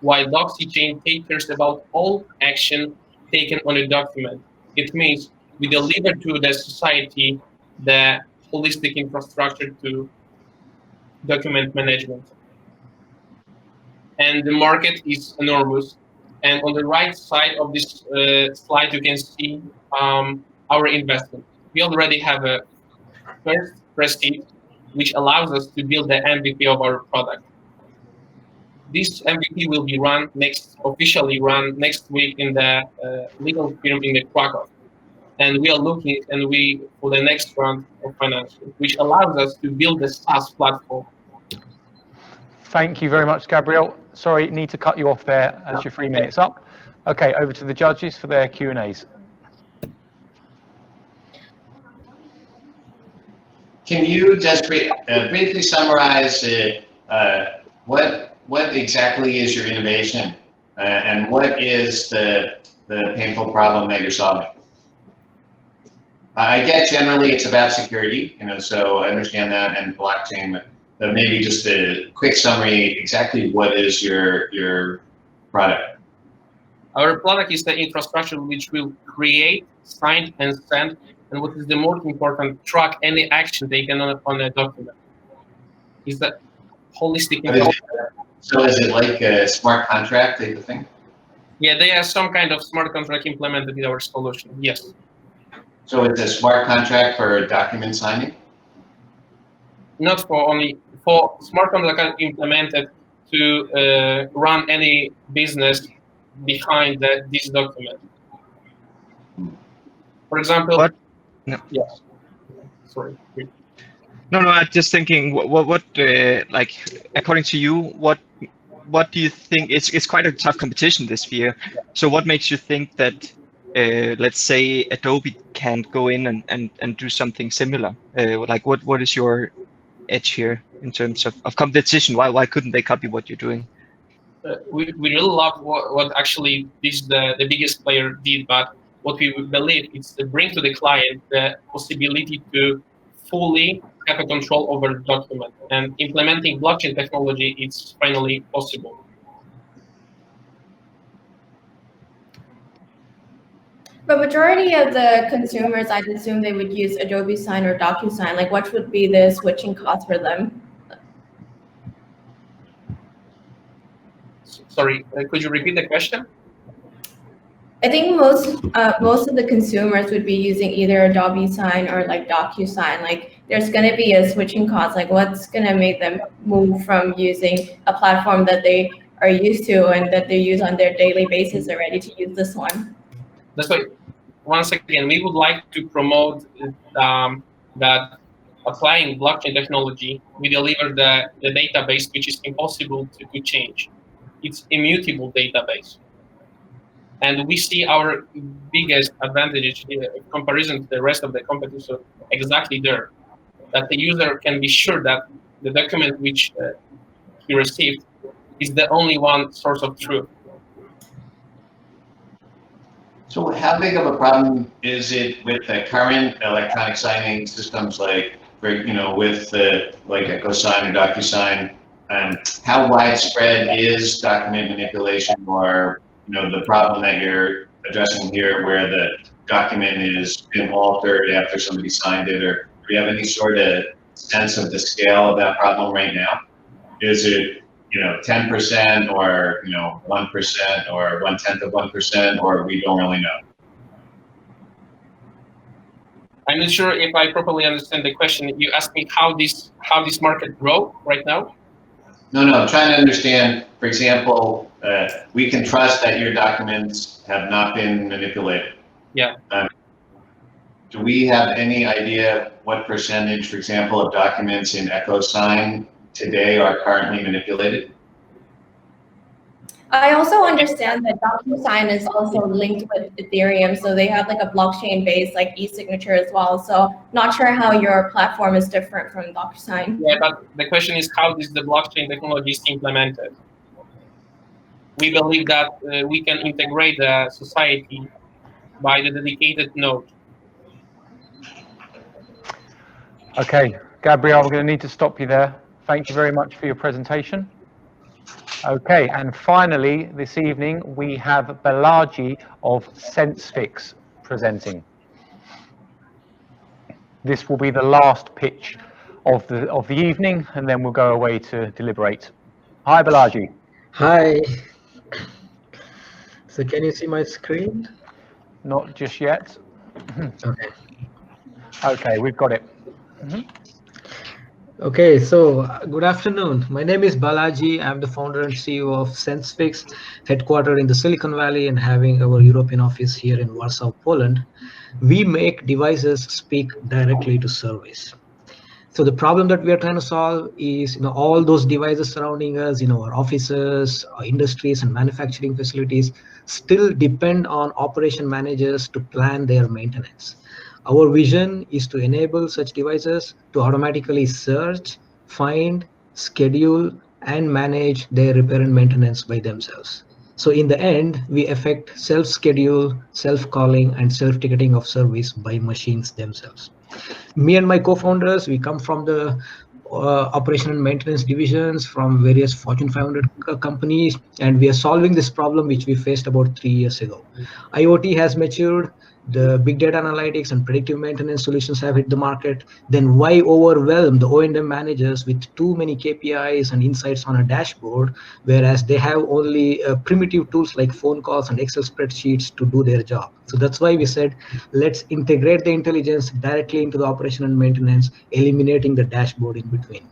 while Doxygen takes cares about all action taken on a document. It means we deliver to the society the holistic infrastructure to document management. And the market is enormous. And on the right side of this slide, you can see our investment. We already have a first pre-seed, which allows us to build the MVP of our product. This MVP will be officially run next week in the legal firm in the Krakow. And we are looking for the next round of financing, which allows us to build a SaaS platform. Thank you very much, Gabriel. Sorry, need to cut you off there as your 3 minutes up. Okay, over to the judges for their Q&As. Can you just briefly summarize what exactly is your innovation and what is the painful problem that you're solving? I get generally it's about security, so I understand that, and blockchain, but maybe just a quick summary, exactly what is your product? Our product is the infrastructure which will create, sign, and send, and what is the most important, track any action taken on a document. Is that holistic? So is it like a smart contract type of thing? Yeah, there are some kind of smart contract implemented in our solution, yes. So it's a smart contract for document signing? Not for smart contract implemented to run any business behind this document. For example, what? No. Yes. Sorry. No, I'm just thinking. What like, according to you, what do you think? It's quite a tough competition this year. So what makes you think that, let's say, Adobe can go in and do something similar? Like, what is your edge here in terms of competition? Why couldn't they copy what you're doing? We really love what actually the biggest player did, but what we believe is to bring to the client the possibility to fully have a control over the document. And implementing blockchain technology is finally possible. But majority of the consumers, I'd assume they would use Adobe Sign or DocuSign. Like, what would be the switching cost for them? Sorry, could you repeat the question? I think most of the consumers would be using either Adobe Sign or like DocuSign. Like, there's going to be a switching cost. Like, what's going to make them move from using a platform that they are used to and that they use on their daily basis already to use this one? That's why, once again, we would like to promote that applying blockchain technology, we deliver the database which is impossible to change. It's immutable database. And we see our biggest advantage in comparison to the rest of the competition exactly there. That the user can be sure that the document which he received is the only one source of truth. So how big of a problem is it with the current electronic signing systems like, with like EchoSign or DocuSign? How widespread is document manipulation, or the problem that you're addressing here, where the document is been altered after somebody signed it, or do you have any sort of sense of the scale of that problem right now? Is it 10% or 1% or 1/10 of 1%, or we don't really know? I'm not sure if I properly understand the question. You asked me how this market grow right now? No, I'm trying to understand. For example, we can trust that your documents have not been manipulated. Yeah. Do we have any idea what percentage, for example, of documents in EchoSign today are currently manipulated? I also understand that DocuSign is also linked with Ethereum, so they have like a blockchain-based like e-signature as well. So not sure how your platform is different from DocuSign. Yeah, but the question is how is the blockchain technology is implemented? We believe that we can integrate the society by the dedicated node. Okay, Gabriel, we're going to need to stop you there. Thank you very much for your presentation. Okay, and finally, this evening, we have Balaji of SenseFix presenting. This will be the last pitch of the evening, and then we'll go away to deliberate. Hi, Balaji. Hi. So can you see my screen? Not just yet. Okay. Okay, we've got it. Okay, so good afternoon. My name is Balaji. I'm the founder and CEO of SenseFix, headquartered in the Silicon Valley and having our European office here in Warsaw, Poland. We make devices speak directly to service. So the problem that we are trying to solve is, all those devices surrounding us, our offices, our industries and manufacturing facilities still depend on operation managers to plan their maintenance. Our vision is to enable such devices to automatically search, find, schedule, and manage their repair and maintenance by themselves. So in the end, we effect self-schedule, self-calling, and self-ticketing of service by machines themselves. Me and my co-founders, we come from the operation and maintenance divisions from various Fortune 500 companies, and we are solving this problem which we faced about 3 years ago. IoT has matured, the big data analytics and predictive maintenance solutions have hit the market. Then why overwhelm the O&M managers with too many KPIs and insights on a dashboard, whereas they have only primitive tools like phone calls and Excel spreadsheets to do their job? So that's why we said, let's integrate the intelligence directly into the operation and maintenance, eliminating the dashboard in between.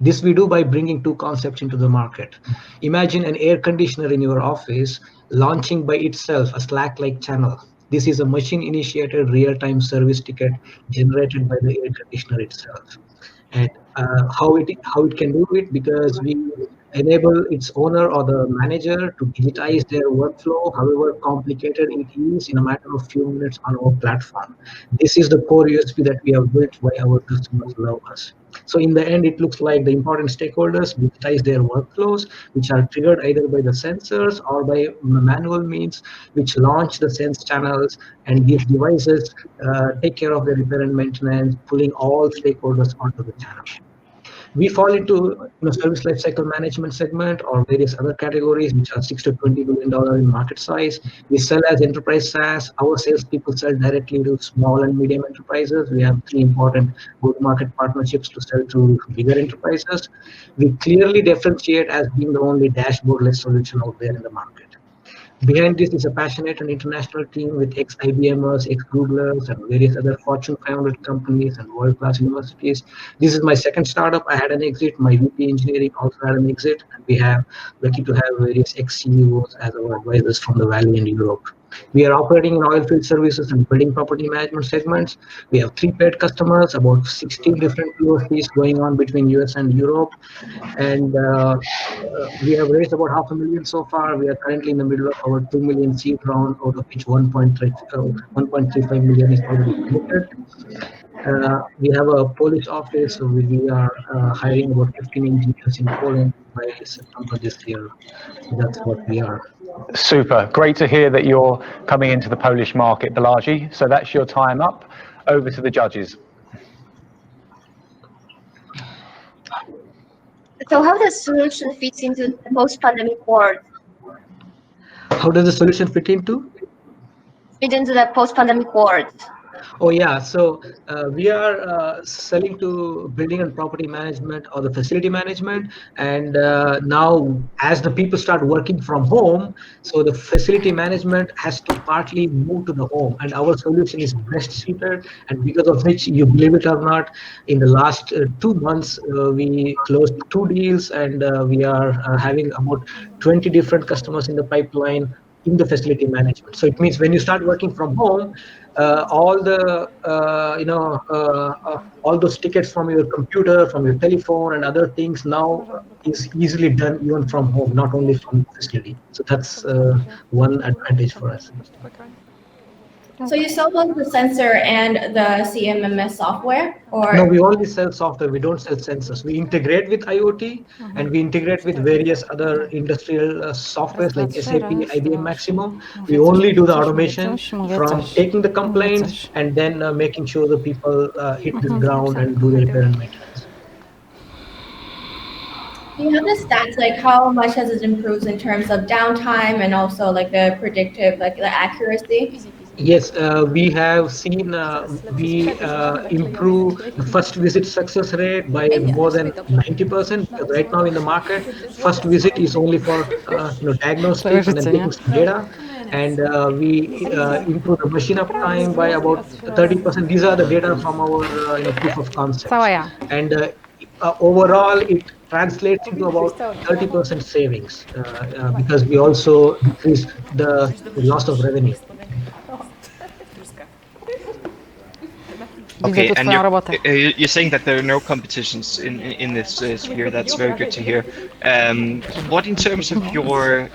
This we do by bringing two concepts into the market. Imagine an air conditioner in your office launching by itself a Slack-like channel. This is a machine-initiated real-time service ticket generated by the air conditioner itself. And how it can do it, because we enable its owner or the manager to digitize their workflow, however complicated it is, in a matter of few minutes on our platform. This is the core USP that we have built why our customers love us. So in the end, it looks like the important stakeholders digitize their workflows, which are triggered either by the sensors or by manual means, which launch the sense channels, and these devices take care of the repair and maintenance, pulling all stakeholders onto the channel. We fall into service lifecycle management segment or various other categories, which are $6 to $20 billion in market size. We sell as enterprise SaaS. Our salespeople sell directly to small and medium enterprises. We have 3 important go-to-market partnerships to sell to bigger enterprises. We clearly differentiate as being the only dashboard-less solution out there in the market. Behind this is a passionate and international team with ex-IBMers, ex-Googlers, and various other Fortune 500 companies and world-class universities. This is my second startup. I had an exit. My VP engineering also had an exit. And we have lucky to have various ex-CEOs as our advisors from the Valley and Europe. We are operating in oilfield services and building property management segments. We have 3 paid customers, about 16 different POCs going on between US and Europe. And we have raised about $500,000 so far. We are currently in the middle of our $2 million seed round, out of which 1.35 million is already committed. We have a Polish office, so we are hiring about 15 engineers in Poland by September this year. So that's what we are. Super. Great to hear that you're coming into the Polish market, Balaji. So that's your time up. Over to the judges. So how does solution fit into the post-pandemic world? How does the solution fit into? Fit into the post-pandemic world. Oh yeah, so we are selling to building and property management or the facility management, and now as the people start working from home, so the facility management has to partly move to the home, and our solution is best suited. And because of which, you believe it or not, in the last 2 months we closed 2 deals, and we are having about 20 different customers in the pipeline in the facility management. So it means when you start working from home, all the all those tickets from your computer, from your telephone, and other things now is easily done even from home, not only from the facility. So that's one advantage for us. So you sell both the sensor and the CMMS software, or? No, we only sell software. We don't sell sensors. We integrate with IoT, and we integrate with various other industrial softwares like SAP, IBM Maximo. We only do the automation from taking the complaints and then making sure the people hit the ground and do the repair and maintenance. Do you have the stats, like how much has it improved in terms of downtime and also like the predictive, like the accuracy? Yes, we have seen we improve the first visit success rate by more than 90%. Because right now in the market, first visit is only for diagnostic and then taking some data, and we improve the machine uptime by about 30%. These are the data from our proof of concept, and overall it translates into about 30% savings because we also decrease the loss of revenue. Okay, and you're saying that there are no competitions in this sphere. That's very good to hear. What in terms of your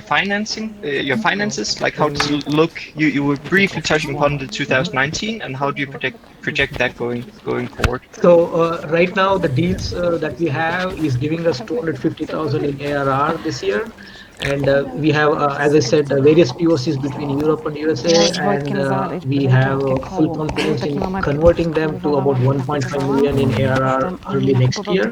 financing, your finances, like how does it look? You were briefly touching upon the 2019, and how do you project that going forward? So right now the deals that we have is giving us 250,000 in ARR this year. And we have, as I said, various POCs between Europe and USA, and we have full confidence in converting them to about 1.5 million in ARR early next year.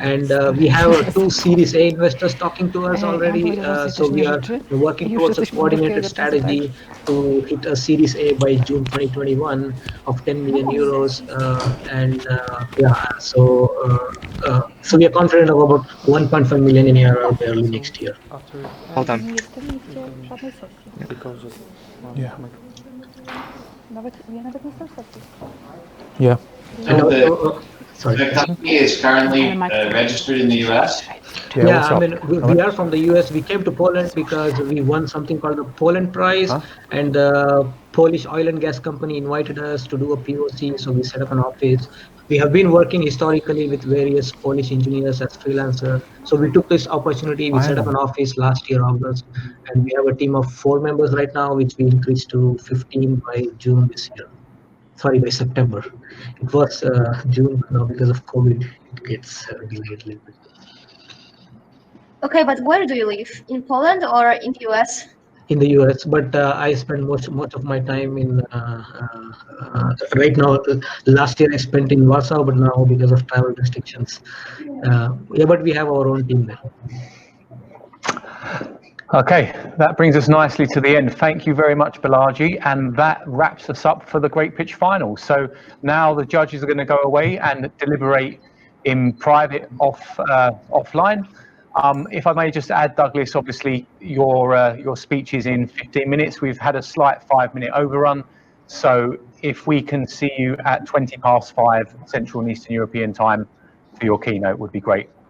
And we have 2 Series A investors talking to us already, so we are working towards a coordinated strategy to hit a Series A by June 2021 of 10 million euros. So we are confident of about 1.5 million in ARR by early next year. Well done. Yeah. Yeah. So the company is currently registered in the US? Yeah, I mean, we are from the US. We came to Poland because we won something called the Poland Prize, and the Polish oil and gas company invited us to do a POC, so we set up an office. We have been working historically with various Polish engineers as freelancer. So we took this opportunity. We set up an office last year, August, and we have a team of 4 members right now, which we increased to 15 by June this year. Sorry, by September. It was June, but now because of COVID, it gets delayed a little bit. Okay, but where do you live? In Poland or in the US? In the US, but I spend much of my time in right now. Last year I spent in Warsaw, but now because of travel restrictions, yeah, but we have our own team there. Okay, that brings us nicely to the end. Thank you very much, Balaji, and that wraps us up for the Great Pitch Finals. So now the judges are going to go away and deliberate in private offline. If I may just add, Douglas, obviously your speech is in 15 minutes. We've had a slight 5-minute overrun, so if we can see you at 5:20 Central and Eastern European time for your keynote, would be great.